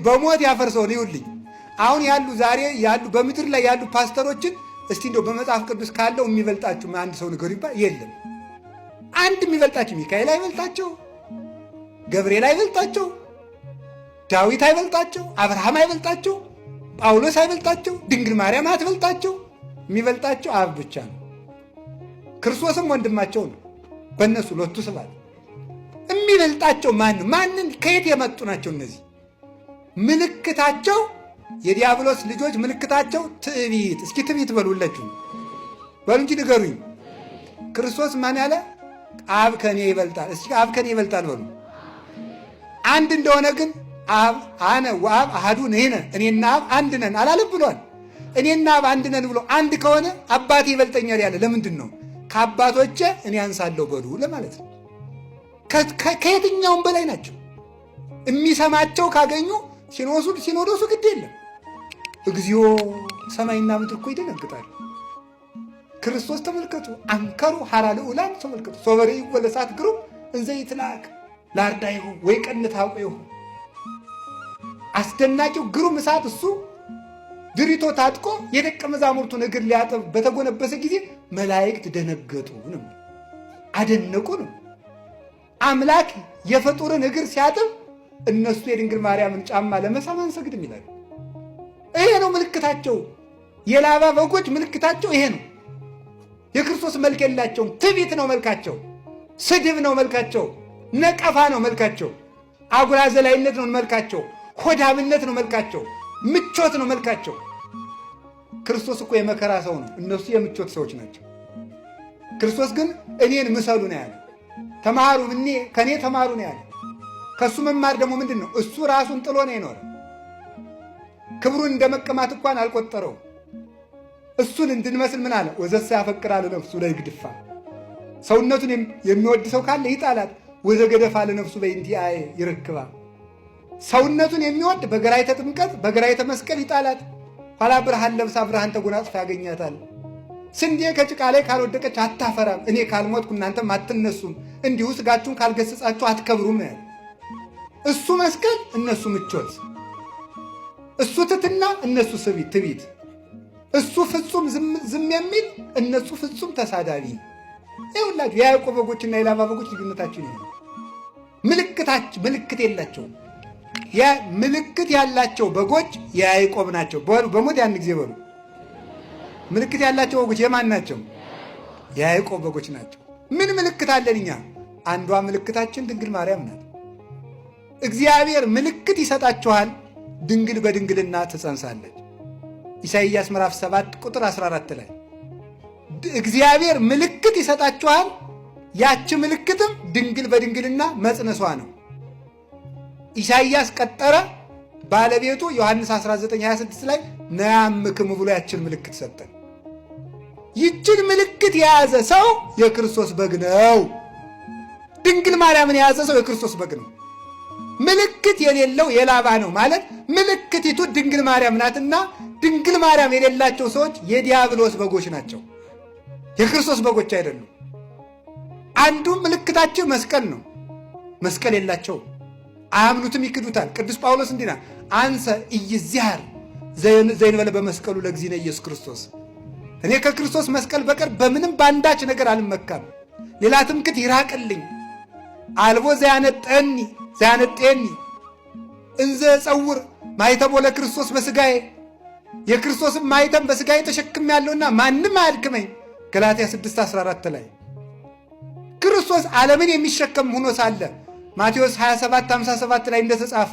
በሞት ያፈርሰው ነው ይውልኝ። አሁን ያሉ ዛሬ ያሉ በምድር ላይ ያሉ ፓስተሮችን እስቲ እንደው በመጽሐፍ ቅዱስ ካለው የሚበልጣችሁ አንድ ሰው ንገሩ ይባል የለም። አንድ የሚበልጣችሁ ሚካኤል አይበልጣቸው፣ ገብርኤል አይበልጣቸው፣ ዳዊት አይበልጣቸው፣ አብርሃም አይበልጣቸው፣ ጳውሎስ አይበልጣቸው፣ ድንግል ማርያም አትበልጣቸው። የሚበልጣቸው አብ ብቻ ነው። ክርስቶስም ወንድማቸው ነው። በእነሱ ሎቱ ስብሐት። የሚበልጣቸው ማንን ከየት የመጡ ናቸው እነዚህ? ምልክታቸው የዲያብሎስ ልጆች ምልክታቸው ትዕቢት። እስኪ ትዕቢት በሉላችሁ በሉ እንጂ ንገሩኝ። ክርስቶስ ማን ያለ? አብ ከኔ ይበልጣል። እስኪ አብ ከኔ ይበልጣል በሉ። አንድ እንደሆነ ግን አብ አነ ወአብ አሐዱ ነን፣ እኔና አብ አንድ ነን አላለም ብሏል። እኔና አብ አንድ ነን ብሎ አንድ ከሆነ አባቴ ይበልጠኛል ያለ ለምንድን ነው? ከአባቶቼ እኔ አንሳለሁ በሉ ለማለት ነው። ከየትኛውም በላይ ናቸው። የሚሰማቸው ካገኙ ሲኖዶሱ ግድ የለም። እግዚኦ ሰማይና ምድር እኮ ይደነግጣሉ። ክርስቶስ ተመልከቱ፣ አንከሩ ሐራ ልዑላን ተመልከቱ። ሶበሬ ወለሳት ግሩ እንዘ ይትላክ ላርዳይሁ ወይ ቀንት አውቀው። አስደናቂው ግሩም እሳት እሱ ድሪቶ ታጥቆ የደቀ መዛሙርቱን እግር ሊያጥብ በተጎነበሰ ጊዜ መላእክት ደነገጡ ነው፣ አደነቁ ነው። አምላክ የፍጡርን እግር ሲያጥብ እነሱ የድንግል ማርያምን ጫማ ለመሳም አንሰግድም ይላሉ። ይሄ ነው ምልክታቸው። የላባ በጎች ምልክታቸው ይሄ ነው። የክርስቶስ መልክ የላቸውም። ትዕቢት ነው መልካቸው፣ ስድብ ነው መልካቸው፣ ነቀፋ ነው መልካቸው፣ አጉራ ዘላይነት ነው መልካቸው፣ ሆዳምነት ነው መልካቸው፣ ምቾት ነው መልካቸው። ክርስቶስ እኮ የመከራ ሰው ነው፣ እነሱ የምቾት ሰዎች ናቸው። ክርስቶስ ግን እኔን ምሰሉ ነው ያለ። ተማሩ ከኔ ተማሩ ነው ያለ። ከእሱ መማር ደግሞ ምንድን ነው? እሱ ራሱን ጥሎ ነው የኖረ። ክብሩን እንደ መቀማት እንኳን አልቆጠረው። እሱን እንድንመስል ምን አለ? ወዘሳ ያፈቅራል ነፍሱ ለይግድፋ። ሰውነቱን የሚወድ ሰው ካለ ይጣላት። ወዘ ገደፋ ለነፍሱ በእንቲአየ ይርክባ። ሰውነቱን የሚወድ በገራይተ ጥምቀት በገራይተ መስቀል ይጣላት። ኋላ ብርሃን ለብሳ ብርሃን ተጎናጽፋ ያገኛታል። ስንዴ ከጭቃ ላይ ካልወደቀች አታፈራም። እኔ ካልሞትኩ እናንተም አትነሱም። እንዲሁ ስጋችሁን ካልገሰጻችሁ አትከብሩም ነው። እሱ መስቀል፣ እነሱ ምቾት። እሱ ትትና፣ እነሱ ትዕቢት። እሱ ፍጹም ዝም የሚል፣ እነሱ ፍጹም ተሳዳቢ። ይኸውላችሁ የያዕቆብ በጎችና የላባ በጎች ልዩነታቸው ይሄ ነው። ምልክት የላቸውም። ምልክት ያላቸው በጎች የያዕቆብ ናቸው። በሞት ያን ጊዜ በሉ ምልክት ያላቸው በጎች የማን ናቸው? የያዕቆብ በጎች ናቸው። ምን ምልክት አለን እኛ? አንዷ ምልክታችን ድንግል ማርያም ናት። እግዚአብሔር ምልክት ይሰጣችኋል፣ ድንግል በድንግልና ትጸንሳለች። ኢሳይያስ ምዕራፍ 7 ቁጥር 14 ላይ እግዚአብሔር ምልክት ይሰጣችኋል፣ ያቺ ምልክትም ድንግል በድንግልና መጽነሷ ነው። ኢሳይያስ ቀጠረ፣ ባለቤቱ ዮሐንስ 19:26 ላይ ነያምክሙ ብሎ ያችን ምልክት ሰጠን። ይችን ምልክት የያዘ ሰው የክርስቶስ በግ ነው። ድንግል ማርያምን የያዘ ሰው የክርስቶስ በግ ነው። ምልክት የሌለው የላባ ነው ማለት ምልክቲቱ ድንግል ማርያም ናትና፣ ድንግል ማርያም የሌላቸው ሰዎች የዲያብሎስ በጎች ናቸው፣ የክርስቶስ በጎች አይደሉም። አንዱ ምልክታቸው መስቀል ነው። መስቀል የላቸው፣ አያምኑትም፣ ይክዱታል። ቅዱስ ጳውሎስ እንዲና አንሰ ኢይዝያር ዘይንበለ በመስቀሉ ለእግዚእነ ኢየሱስ ክርስቶስ፣ እኔ ከክርስቶስ መስቀል በቀር በምንም በአንዳች ነገር አልመካም፣ ሌላ ትምክት ይራቅልኝ። አልቦ ዘያነጠኒ እንዘ ጸውር ማይተቦ ለክርስቶስ በስጋዬ፣ የክርስቶስን ማይተም በስጋዬ ተሸክም ያለውና ማንም አያድክመኝ። ገላትያ 6:14 ላይ ክርስቶስ ዓለምን የሚሸከም ሆኖ ሳለ ማቴዎስ 27:57 ላይ እንደተጻፈ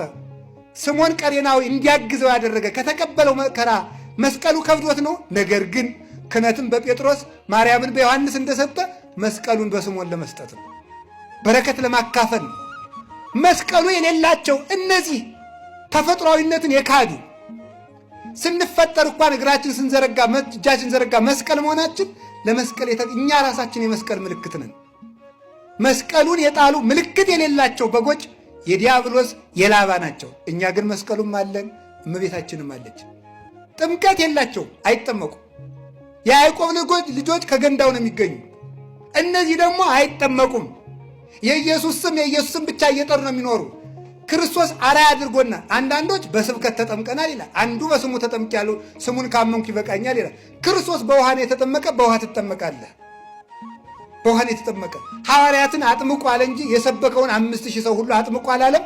ስምዖን ቀሬናዊ እንዲያግዘው ያደረገ ከተቀበለው መከራ መስቀሉ ከብዶት ነው። ነገር ግን ክህነትን በጴጥሮስ ማርያምን በዮሐንስ እንደሰጠ መስቀሉን በስምዖን ለመስጠት ነው፣ በረከት ለማካፈል ነው። መስቀሉ የሌላቸው እነዚህ ተፈጥሯዊነትን የካዱ ስንፈጠር እንኳን እግራችን ስንዘረጋ እጃችን ዘረጋ መስቀል መሆናችን ለመስቀል እኛ ራሳችን የመስቀል ምልክት ነን። መስቀሉን የጣሉ ምልክት የሌላቸው በጎች የዲያብሎስ የላባ ናቸው። እኛ ግን መስቀሉም አለን፣ እመቤታችንም አለች። ጥምቀት የላቸው፣ አይጠመቁም። የያዕቆብ ልጆች ከገንዳው ነው የሚገኙ። እነዚህ ደግሞ አይጠመቁም። የኢየሱስ ስም ብቻ እየጠሩ ነው የሚኖሩ። ክርስቶስ አርአያ አድርጎና አንዳንዶች በስብከት ተጠምቀናል ይላል። አንዱ በስሙ ተጠምቄያለሁ ስሙን ካመንኩ ይበቃኛል ይላል። ክርስቶስ በውሃ ነው የተጠመቀ፣ በውሃ ትጠመቃለህ። በውሃ ነው የተጠመቀ። ሐዋርያትን አጥምቁ አለ እንጂ የሰበከውን 5000 ሰው ሁሉ አጥምቁ አላለም።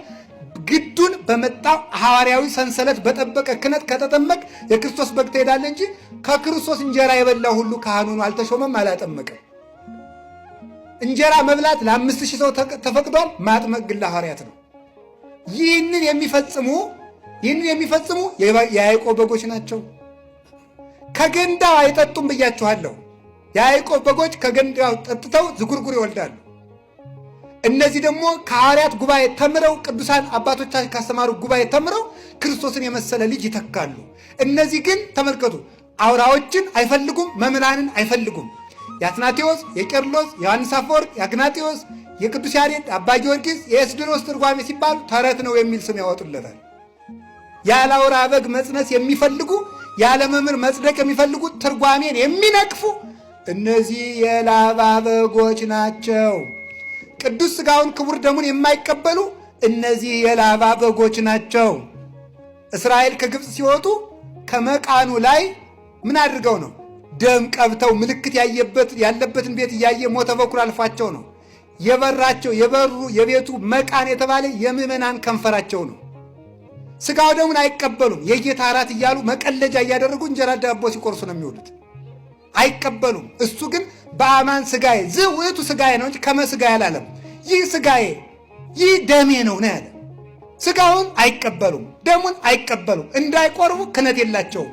ግዱን በመጣው ሐዋርያዊ ሰንሰለት በጠበቀ ክህነት ከተጠመቅ የክርስቶስ በግ ትሄዳለህ እንጂ ከክርስቶስ እንጀራ የበላው ሁሉ ካህኑ ነው፣ አልተሾመም፣ አላጠመቀም። እንጀራ መብላት ለ5000 ሰው ተፈቅዷል፣ ማጥመቅ ግን ለሐዋርያት ነው። ይህንን የሚፈጽሙ የያዕቆብ በጎች ናቸው። ከገንዳው አይጠጡም ብያችኋለሁ። የያዕቆብ በጎች ከገንዳው ጠጥተው ዝጉርጉር ይወልዳሉ። እነዚህ ደግሞ ከሐዋርያት ጉባኤ ተምረው ቅዱሳን አባቶቻችን ካስተማሩ ጉባኤ ተምረው ክርስቶስን የመሰለ ልጅ ይተካሉ። እነዚህ ግን ተመልከቱ፣ አውራዎችን አይፈልጉም፣ መምህራንን አይፈልጉም። የአትናቴዎስ፣ የቄርሎስ፣ የዮሐንስ አፈወርቅ፣ የአግናጤዎስ፣ የቅዱስ ያሬድ፣ አባ ጊዮርጊስ፣ የኤስድሮስ ትርጓሜ ሲባሉ ተረት ነው የሚል ስም ያወጡለታል። ያለ አውራ በግ መጽነስ የሚፈልጉ ያለ መምህር መጽደቅ የሚፈልጉ ትርጓሜን የሚነቅፉ እነዚህ የላባ በጎች ናቸው። ቅዱስ ሥጋውን ክቡር ደሙን የማይቀበሉ እነዚህ የላባ በጎች ናቸው። እስራኤል ከግብፅ ሲወጡ ከመቃኑ ላይ ምን አድርገው ነው? ደም ቀብተው ምልክት ያለበትን ቤት እያየ ሞተ በኩር አልፏቸው ነው። የበሩ የቤቱ መቃን የተባለ የምዕመናን ከንፈራቸው ነው። ሥጋው ደሙን አይቀበሉም። የጌታ እራት እያሉ መቀለጃ እያደረጉ እንጀራ ዳቦ ሲቆርሱ ነው የሚውሉት። አይቀበሉም። እሱ ግን በአማን ሥጋዬ ዝውዕቱ ሥጋዬ ነው እንጂ ከመስጋዬ አላለም። ይህ ሥጋዬ ይህ ደሜ ነው ነው ያለ። ሥጋውን አይቀበሉም፣ ደሙን አይቀበሉም። እንዳይቆርቡ ክህነት የላቸውም።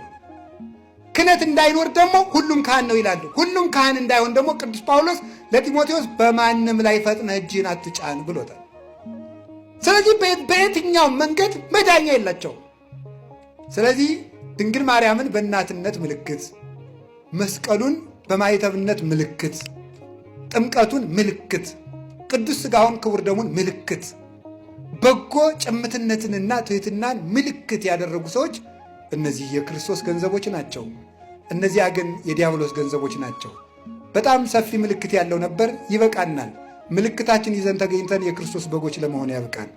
ክህነት እንዳይኖር ደግሞ ሁሉም ካህን ነው ይላሉ። ሁሉም ካህን እንዳይሆን ደግሞ ቅዱስ ጳውሎስ ለጢሞቴዎስ በማንም ላይ ፈጥነህ እጅህን አትጫን ብሎታል። ስለዚህ በየትኛውም መንገድ መዳኛ የላቸውም። ስለዚህ ድንግል ማርያምን በእናትነት ምልክት፣ መስቀሉን በማኅተብነት ምልክት፣ ጥምቀቱን ምልክት፣ ቅዱስ ሥጋውን ክቡር ደሙን ምልክት፣ በጎ ጭምትነትንና ትሕትናን ምልክት ያደረጉ ሰዎች እነዚህ የክርስቶስ ገንዘቦች ናቸው። እነዚያ ግን የዲያብሎስ ገንዘቦች ናቸው። በጣም ሰፊ ምልክት ያለው ነበር። ይበቃናል። ምልክታችን ይዘን ተገኝተን የክርስቶስ በጎች ለመሆን ያብቃን።